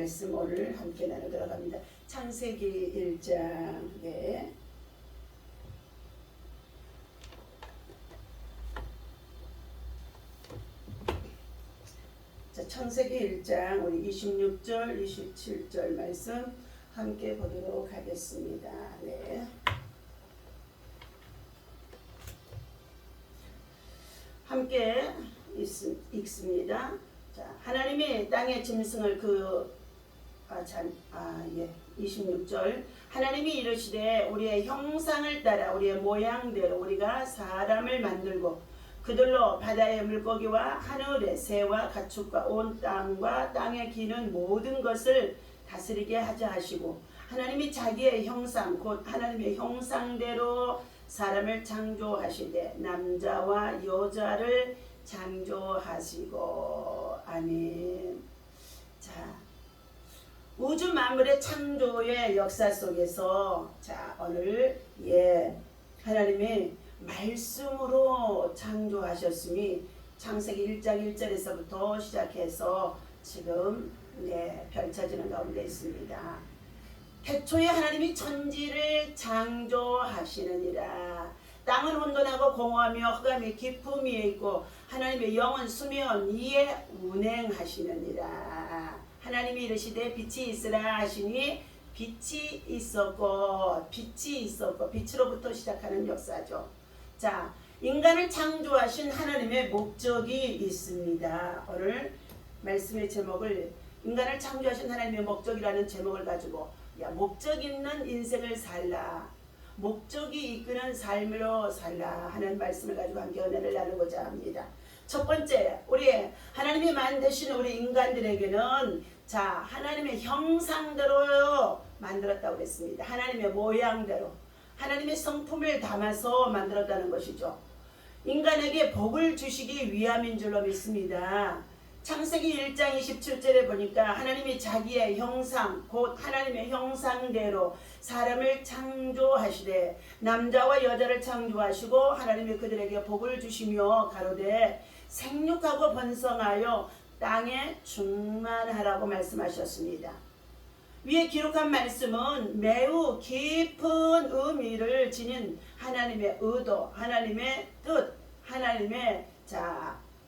말씀 오늘 함께 나누도록 합니다. 창세기 1장. 네. 자, 창세기 1장 우리 26절, 27절 말씀 함께 보도록 하겠습니다. 네. 함께 읽습니다. 자, 하나님이 땅의 짐승을 26절 하나님이 이르시되 우리의 형상을 따라 우리의 모양대로 우리가 사람을 만들고 그들로 바다의 물고기와 하늘의 새와 가축과 온 땅과 땅에 기는 모든 것을 다스리게 하자 하시고 하나님이 자기의 형상 곧 하나님의 형상대로 사람을 창조하시되 남자와 여자를 창조하시고 아멘. 자, 우주 만물의 창조의 역사 속에서 자 오늘 하나님이 말씀으로 창조하셨음이 창세기 1장 1절에서부터 시작해서 지금 펼쳐지는 가운데 있습니다. 태초에 하나님이 천지를 창조하시느니라. 땅은 혼돈하고 공허하며 흑암이 깊음 위에 있고 하나님의 영은 수면 위에 운행하시느니라. 하나님이 이르시되 빛이 있으라 하시니 빛이 있었고 빛으로부터 시작하는 역사죠. 자, 인간을 창조하신 하나님의 목적이 있습니다. 오늘 말씀의 제목을 인간을 창조하신 하나님의 목적이라는 제목을 가지고 목적 있는 인생을 살라, 목적이 이끄는 삶으로 살라 하는 말씀을 가지고 함께 은혜를 나누고자 합니다. 첫 번째, 우리 하나님이 만드신 우리 인간들에게는 자 하나님의 형상대로 만들었다고 했습니다. 하나님의 모양대로 하나님의 성품을 담아서 만들었다는 것이죠. 인간에게 복을 주시기 위함인 줄로 믿습니다. 창세기 1장 27절에 보니까 하나님이 자기의 형상 곧 하나님의 형상대로 사람을 창조하시되 남자와 여자를 창조하시고 하나님이 그들에게 복을 주시며 가로되 생육하고 번성하여 땅에 충만하라고 말씀하셨습니다. 위에 기록한 말씀은 매우 깊은 의미를 지닌 하나님의 의도, 하나님의 뜻, 하나님의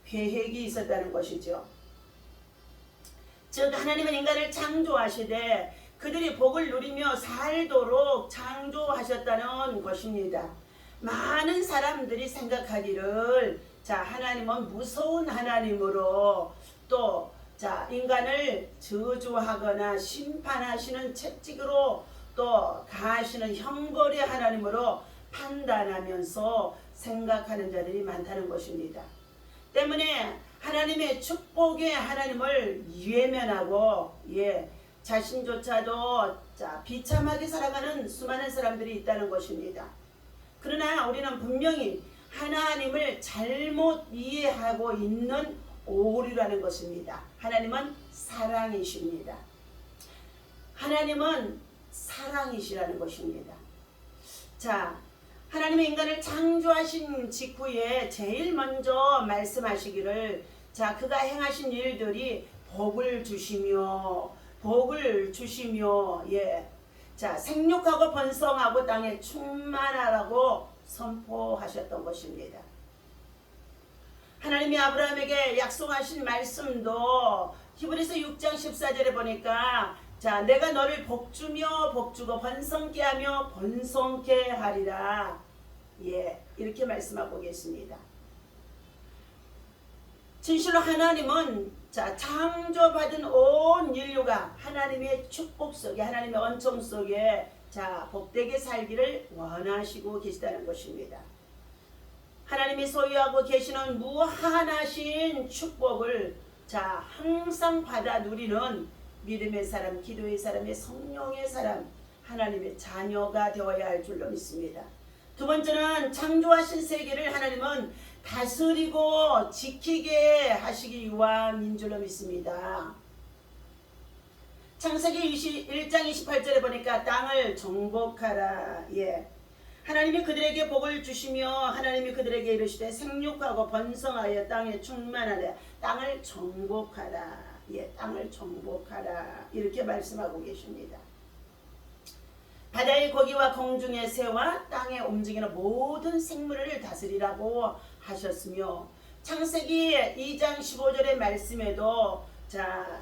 계획이 있었다는 것이죠. 즉 하나님은 인간을 창조하시되 그들이 복을 누리며 살도록 창조하셨다는 것입니다. 많은 사람들이 생각하기를 하나님은 무서운 하나님으로 또 인간을 저주하거나 심판하시는 채찍으로 또 가하시는 형벌의 하나님으로 판단하면서 생각하는 자들이 많다는 것입니다. 때문에 하나님의 축복의 하나님을 외면하고 자신조차도 비참하게 살아가는 수많은 사람들이 있다는 것입니다. 그러나 우리는 분명히 하나님을 잘못 이해하고 있는 오류라는 것입니다. 하나님은 사랑이십니다. 하나님은 사랑이시라는 것입니다. 자, 하나님의 인간을 창조하신 직후에 제일 먼저 말씀하시기를 그가 행하신 일들이 복을 주시며 생육하고 번성하고 땅에 충만하라고 선포하셨던 것입니다. 하나님이 아브라함에게 약속하신 말씀도 히브리서 6장 14절에 보니까 내가 너를 복주며 복주고 번성케 하며 번성케 하리라. 이렇게 말씀하고 계십니다. 진실로 하나님은 창조받은 온 인류가 하나님의 축복 속에 하나님의恩宠 속에 복되게 살기를 원하시고 계시다는 것입니다. 하나님이 소유하고 계시는 무한하신 축복을 항상 받아 누리는 믿음의 사람, 기도의 사람의 성령의 사람, 하나님의 자녀가 되어야 할 줄로 믿습니다. 두 번째는 창조하신 세계를 하나님은 다스리고 지키게 하시기 위함인 줄로 믿습니다. 창세기 1장 28절에 보니까 땅을 정복하라. 하나님이 그들에게 복을 주시며 하나님이 그들에게 이르시되 생육하고 번성하여 땅에 충만하되 땅을 정복하라. 예, 땅을 정복하라. 이렇게 말씀하고 계십니다. 바다의 고기와 공중의 새와 땅에 움직이는 모든 생물을 다스리라고 하셨으며, 창세기 2장 15절의 말씀에도 자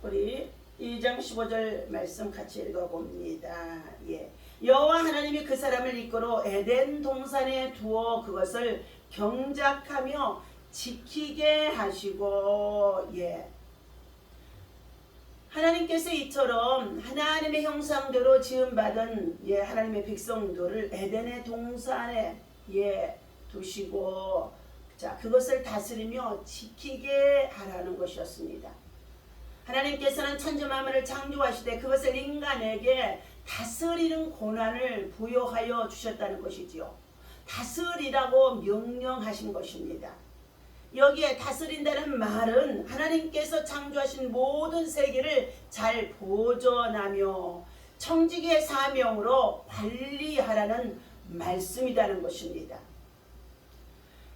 우리 2장 15절 말씀 같이 읽어봅니다. 예. 여호와 하나님이 그 사람을 이끌어 에덴 동산에 두어 그것을 경작하며 지키게 하시고, 예. 하나님께서 이처럼 하나님의 형상대로 지음받은 예, 하나님의 백성들을 에덴의 동산에 예, 두시고, 자, 그것을 다스리며 지키게 하라는 것이었습니다. 하나님께서는 천지 만물을 창조하시되 그것을 인간에게 다스리는 권한을 부여하여 주셨다는 것이지요. 다스리라고 명령하신 것입니다. 여기에 다스린다는 말은 하나님께서 창조하신 모든 세계를 잘 보존하며 청지기의 사명으로 관리하라는 말씀이라는 것입니다.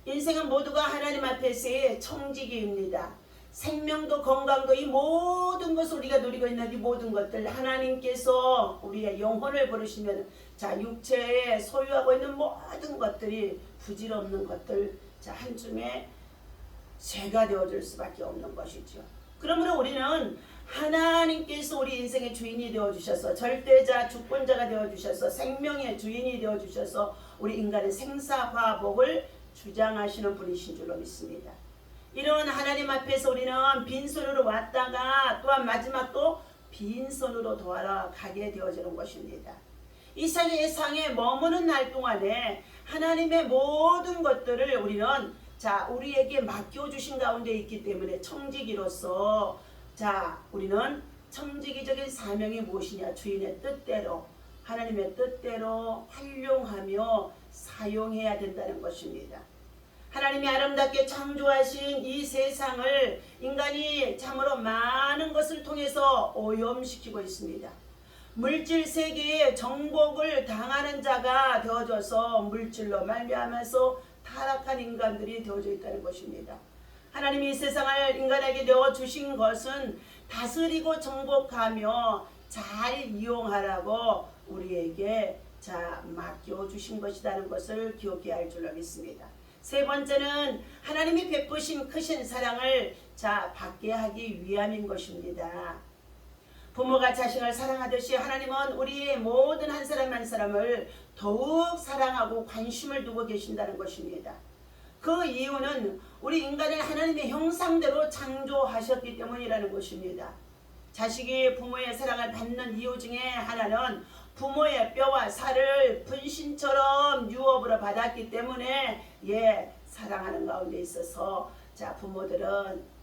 인생은 모두가 하나님 앞에서의 청지기입니다. 생명도 건강도 이 모든 것을 우리가 누리고 있는 이 모든 것들, 하나님께서 우리의 영혼을 부르시면 자, 육체에 소유하고 있는 모든 것들이 부질없는 것들, 자, 한줌에 죄가 되어줄 수밖에 없는 것이죠. 그러므로 우리는 하나님께서 우리 인생의 주인이 되어주셔서 절대자 주권자가 되어주셔서 생명의 주인이 되어주셔서 우리 인간의 생사화복을 주장하시는 분이신 줄로 믿습니다. 이런 하나님 앞에서 우리는 빈손으로 왔다가 또한 마지막 또 빈손으로 돌아가게 되어지는 것입니다. 이 세상에 머무는 날 동안에 하나님의 모든 것들을 우리는 자, 우리에게 맡겨주신 가운데 있기 때문에 청지기로서 자, 우리는 청지기적인 사명이 무엇이냐? 주인의 뜻대로, 하나님의 뜻대로 활용하며 사용해야 된다는 것입니다. 하나님이 아름답게 창조하신 이 세상을 인간이 참으로 많은 것을 통해서 오염시키고 있습니다. 물질 세계에 정복을 당하는 자가 되어져서 물질로 말미암아서 타락한 인간들이 되어져 있다는 것입니다. 하나님이 이 세상을 인간에게 내어주신 것은 다스리고 정복하며 잘 이용하라고 우리에게 자, 맡겨주신 것이라는 것을 기억해야 할 줄로 믿습니다. 세 번째는 하나님이 베푸신 크신 사랑을 자, 받게 하기 위함인 것입니다. 부모가 자식을 사랑하듯이 하나님은 우리의 모든 한 사람 한 사람을 더욱 사랑하고 관심을 두고 계신다는 것입니다. 그 이유는 우리 인간을 하나님의 형상대로 창조하셨기 때문이라는 것입니다. 자식이 부모의 사랑을 받는 이유 중에 하나는 부모의 뼈와 살을 분신처럼 유업으로 받았기 때문에 예, 사랑하는 가운데 있어서 자, 부모들은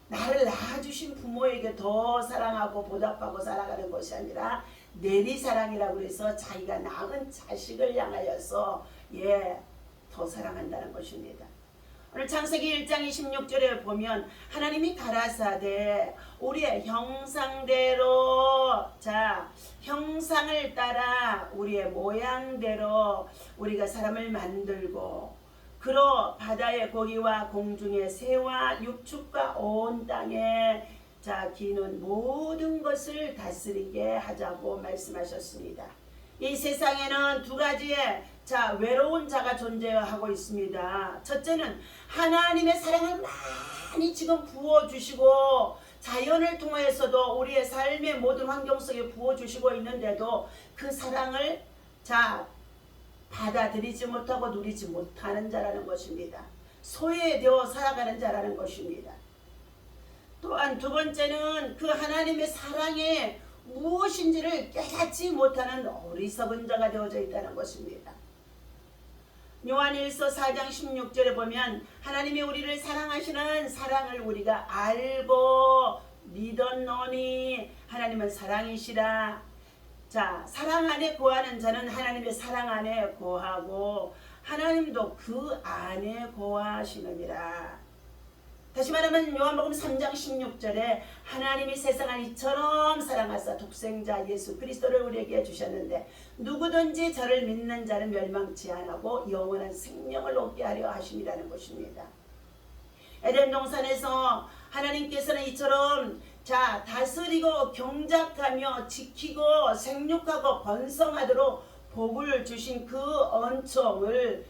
나를 낳아주신 부모에게 더 사랑하고 보답하고 살아가는 것이 아니라 내리사랑이라고 해서 자기가 낳은 자식을 향하여서 예, 더 사랑한다는 것입니다. 오늘 창세기 1장 26절에 보면 하나님이 가라사대 우리의 형상대로 자, 형상을 따라 우리의 모양대로 우리가 사람을 만들고 그로 바다의 고기와 공중의 새와 육축과 온 땅에 자, 기는 모든 것을 다스리게 하자고 말씀하셨습니다. 이 세상에는 두 가지의 자, 외로운 자가 존재하고 있습니다. 첫째는 하나님의 사랑을 많이 지금 부어주시고 자연을 통해서도 우리의 삶의 모든 환경 속에 부어주시고 있는데도 그 사랑을 자, 받아들이지 못하고 누리지 못하는 자라는 것입니다. 소외되어 살아가는 자라는 것입니다. 또한 두 번째는 그 하나님의 사랑이 무엇인지를 깨닫지 못하는 어리석은 자가 되어져 있다는 것입니다. 요한일서 4장 16절에 보면 하나님이 우리를 사랑하시는 사랑을 우리가 알고 믿었노니 하나님은 사랑이시라. 자, 사랑 안에 거하는 자는 하나님의 사랑 안에 거하고 하나님도 그 안에 거하시느니라. 다시 말하면 요한복음 3장 16절에 하나님이 세상을 이처럼 사랑하사 독생자 예수 그리스도를 우리에게 주셨는데 누구든지 저를 믿는 자는 멸망치 않고 영원한 생명을 얻게 하려 하심이라는 것입니다. 에덴 동산에서 하나님께서는 이처럼 다스리고 경작하며 지키고 생육하고 번성하도록 복을 주신 그恩宠을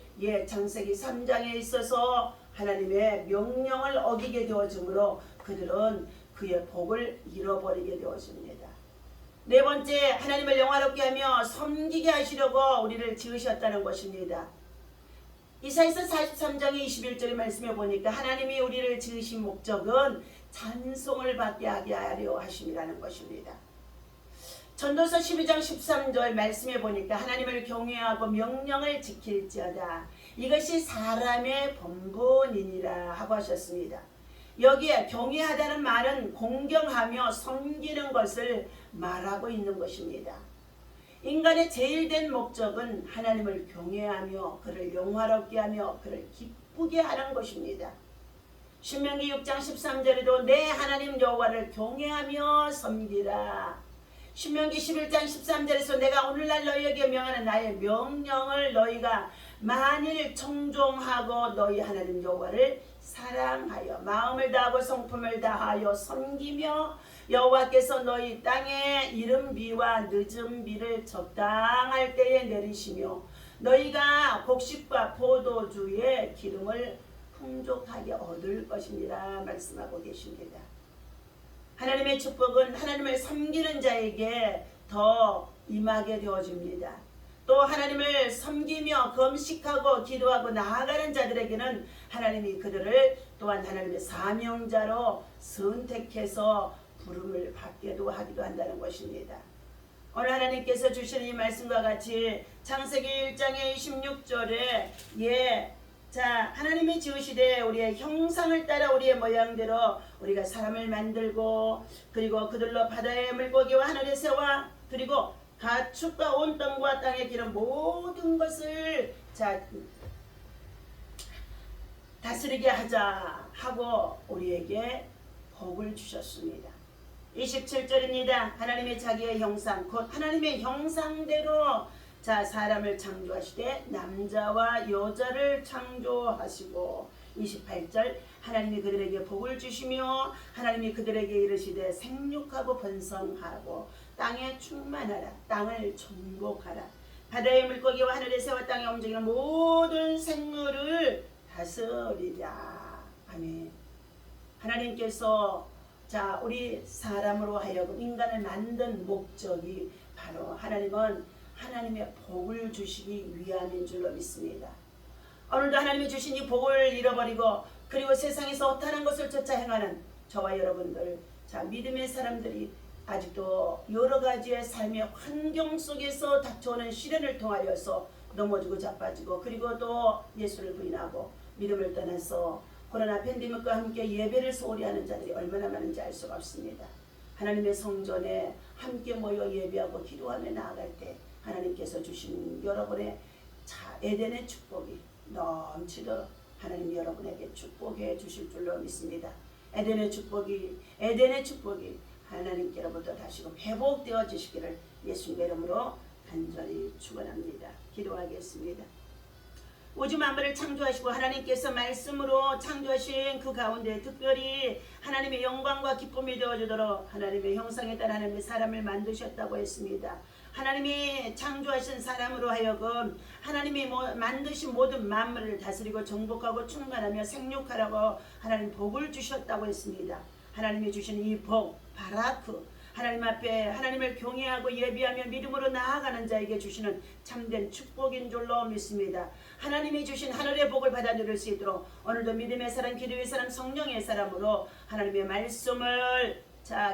창세기 3장에 있어서 하나님의 명령을 어기게 되어지므로 그들은 그의 복을 잃어버리게 되어집니다. 네 번째, 하나님을 영화롭게 하며 섬기게 하시려고 우리를 지으셨다는 것입니다. 이사야서 43장의 21절의 말씀에 보니까 하나님이 우리를 지으신 목적은 찬송을 받게 하게 하려 하심이라는 것입니다. 전도서 12장 13절 말씀에 보니까 하나님을 경외하고 명령을 지킬지어다. 이것이 사람의 본분이니라 하고 하셨습니다. 여기에 경외하다는 말은 공경하며 섬기는 것을 말하고 있는 것입니다. 인간의 제일 된 목적은 하나님을 경외하며 그를 영화롭게 하며 그를 기쁘게 하는 것입니다. 신명기 6장 13절에도 내 하나님 여호와를 경외하며 섬기라. 신명기 11장 13절에서 내가 오늘날 너희에게 명하는 나의 명령을 너희가 만일 청종하고 너희 하나님 여호와를 사랑하여 마음을 다하고 성품을 다하여 섬기며 여호와께서 너희 땅에 이른 비와 늦은 비를 적당할 때에 내리시며 너희가 곡식과 포도주의 기름을 풍족하게 얻을 것이니라 말씀하고 계십니다. 하나님의 축복은 하나님을 섬기는 자에게 더 임하게 되어집니다. 또 하나님을 섬기며 금식하고 기도하고 나아가는 자들에게는 하나님이 그들을 또한 하나님의 사명자로 선택해서 부름을 받게도 하기도 한다는 것입니다. 오늘 하나님께서 주시는 이 말씀과 같이 창세기 1장의 26절에 하나님이 지으시되 우리의 형상을 따라 우리의 모양대로 우리가 사람을 만들고 그리고 그들로 바다의 물고기와 하늘의 새와 그리고 가축과 온 땅과 땅에 기는 모든 것을 다스리게 하자 하고 우리에게 복을 주셨습니다. 27절입니다. 하나님의 자기의 형상 곧 하나님의 형상대로 사람을 창조하시되 남자와 여자를 창조하시고 28절 하나님이 그들에게 복을 주시며 하나님이 그들에게 이르시되 생육하고 번성하고 땅에 충만하라. 땅을 정복하라. 바다의 물고기와 하늘의 새와 땅에 움직이는 모든 생물을 다스리라. 아멘. 하나님께서 우리 사람으로 하여금 인간을 만든 목적이 바로 하나님의 복을 주시기 위함인 줄로 믿습니다. 오늘도 하나님이 주신 이 복을 잃어버리고 그리고 세상에서 허탄한 것을 쫓아 행하는 저와 여러분들, 믿음의 사람들이 아직도 여러 가지의 삶의 환경 속에서 닥쳐오는 시련을 통하여서 넘어지고 자빠지고 그리고 또 예수를 부인하고 믿음을 떠나서 코로나 팬데믹과 함께 예배를 소홀히 하는 자들이 얼마나 많은지 알 수가 없습니다. 하나님의 성전에 함께 모여 예배하고 기도하며 나아갈 때 하나님께서 주신 여러분의 에덴의 축복이 넘치도록 하나님 여러분에게 축복해 주실 줄로 믿습니다. 에덴의 축복이 하나님께로부터 다시금 회복되어지시기를 예수님의 이름으로 간절히 축원합니다. 기도하겠습니다. 우주 만물을 창조하시고 하나님께서 말씀으로 창조하신 그 가운데 특별히 하나님의 영광과 기쁨이 되어주도록 하나님의 형상에 따라 하나님의 사람을 만드셨다고 했습니다. 하나님이 창조하신 사람으로 하여금 하나님이 만드신 모든 만물을 다스리고 정복하고 충만하며 생육하라고 하나님 복을 주셨다고 했습니다. 하나님이 주신 이 복 바라크 하나님 앞에 하나님을 경외하고 예비하며 믿음으로 나아가는 자에게 주시는 참된 축복인 줄로 믿습니다. 하나님이 주신 하늘의 복을 받아 누릴 수 있도록 오늘도 믿음의 사람, 기도의 사람, 성령의 사람으로 하나님의 말씀을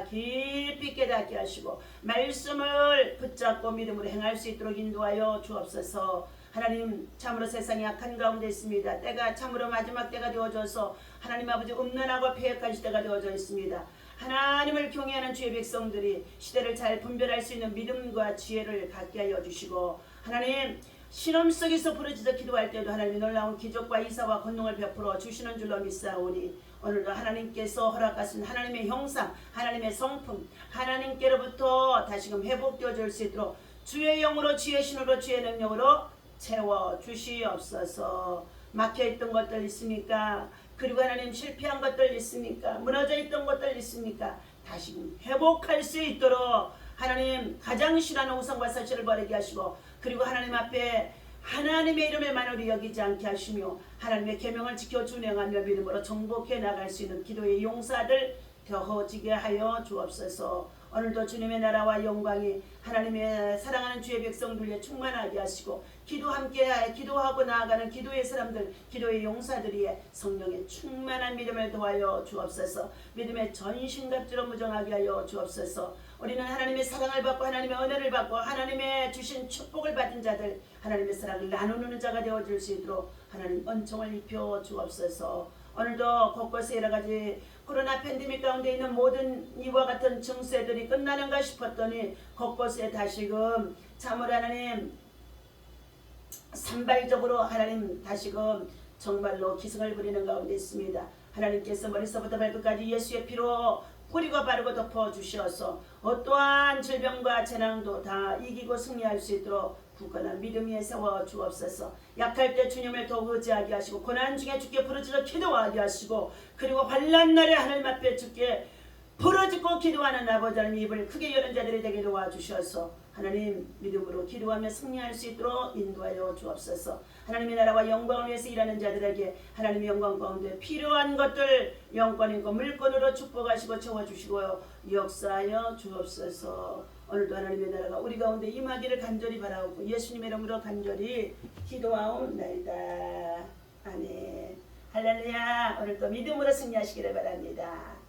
깊이 깨닫게 하시고 말씀을 붙잡고 믿음으로 행할 수 있도록 인도하여 주옵소서. 하나님 참으로 세상이 악한 가운데 있습니다. 때가 참으로 마지막 때가 되어져서 하나님 아버지 음란하고 폐역한 시대가 되어져 있습니다. 하나님을 경외하는 주의 백성들이 시대를 잘 분별할 수 있는 믿음과 지혜를 갖게 하여 주시고 하나님 신음 속에서 부르짖어 기도할 때도 하나님의 놀라운 기적과 이사와 권능을 베풀어 주시는 줄로 믿사오니 오늘도 하나님께서 허락하신 하나님의 형상, 하나님의 성품, 하나님께로부터 다시금 회복되어 줄 수 있도록 주의 영으로 주의 신으로 주의 능력으로 채워 주시옵소서. 막혀있던 것들 있습니까? 그리고 하나님 실패한 것들 있습니까? 무너져 있던 것들 있습니까? 다시 회복할 수 있도록 하나님 가장 싫어하는 우상과 사실을 버리게 하시고, 그리고 하나님 앞에 하나님의 이름을 만으로 여기지 않게 하시며 하나님의 계명을 지켜 준행하며 믿음으로 정복해 나갈 수 있는 기도의 용사들 되어지게 하여 주옵소서. 오늘도 주님의 나라와 영광이 하나님의 사랑하는 주의 백성들에 충만하게 하시고, 기도하고 나아가는 기도의 사람들, 기도의 용사들이 성령의 충만한 믿음을 도하여 주옵소서. 믿음의 전신갑주로 무정하게 하여 주옵소서. 우리는 하나님의 사랑을 받고 하나님의 은혜를 받고 하나님의 주신 축복을 받은 자들, 하나님의 사랑을 나누는 자가 되어줄 수 있도록 하나님 은총을 입혀 주옵소서. 오늘도 곳곳에 여러가지 코로나 팬데믹 가운데 있는 모든 이와 같은 증세들이 끝나는가 싶었더니 곳곳에 다시금 참으로 하나님 산발적으로 하나님 다시금 정말로 기승을 부리는 가운데 있습니다. 하나님께서 머리서부터 발끝까지 예수의 피로 뿌리고 바르고 덮어주시어서 어떠한 질병과 재난도 다 이기고 승리할 수 있도록 굳건한 믿음 위에 세워 주옵소서. 약할 때 주님을 더욱 의지하게 하시고, 고난 중에 주께 부르짖어 기도하게 하시고, 그리고 환난 날에 하나님 앞에 주께 부르짖고 기도하는 아버지 하나님 입을 크게 여는 자들이 되게 도와주셔서 하나님 믿음으로 기도하며 승리할 수 있도록 인도하여 주옵소서. 하나님의 나라와 영광을 위해서 일하는 자들에게 하나님의 영광 가운데 필요한 것들 영권이고 물권으로 축복하시고 채워주시고 역사하여 주옵소서. 오늘도 하나님의 나라가 우리 가운데 임하기를 간절히 바라오고 예수님의 이름으로 간절히 기도하옵나이다. 아멘. 할렐루야. 오늘도 믿음으로 승리하시기를 바랍니다.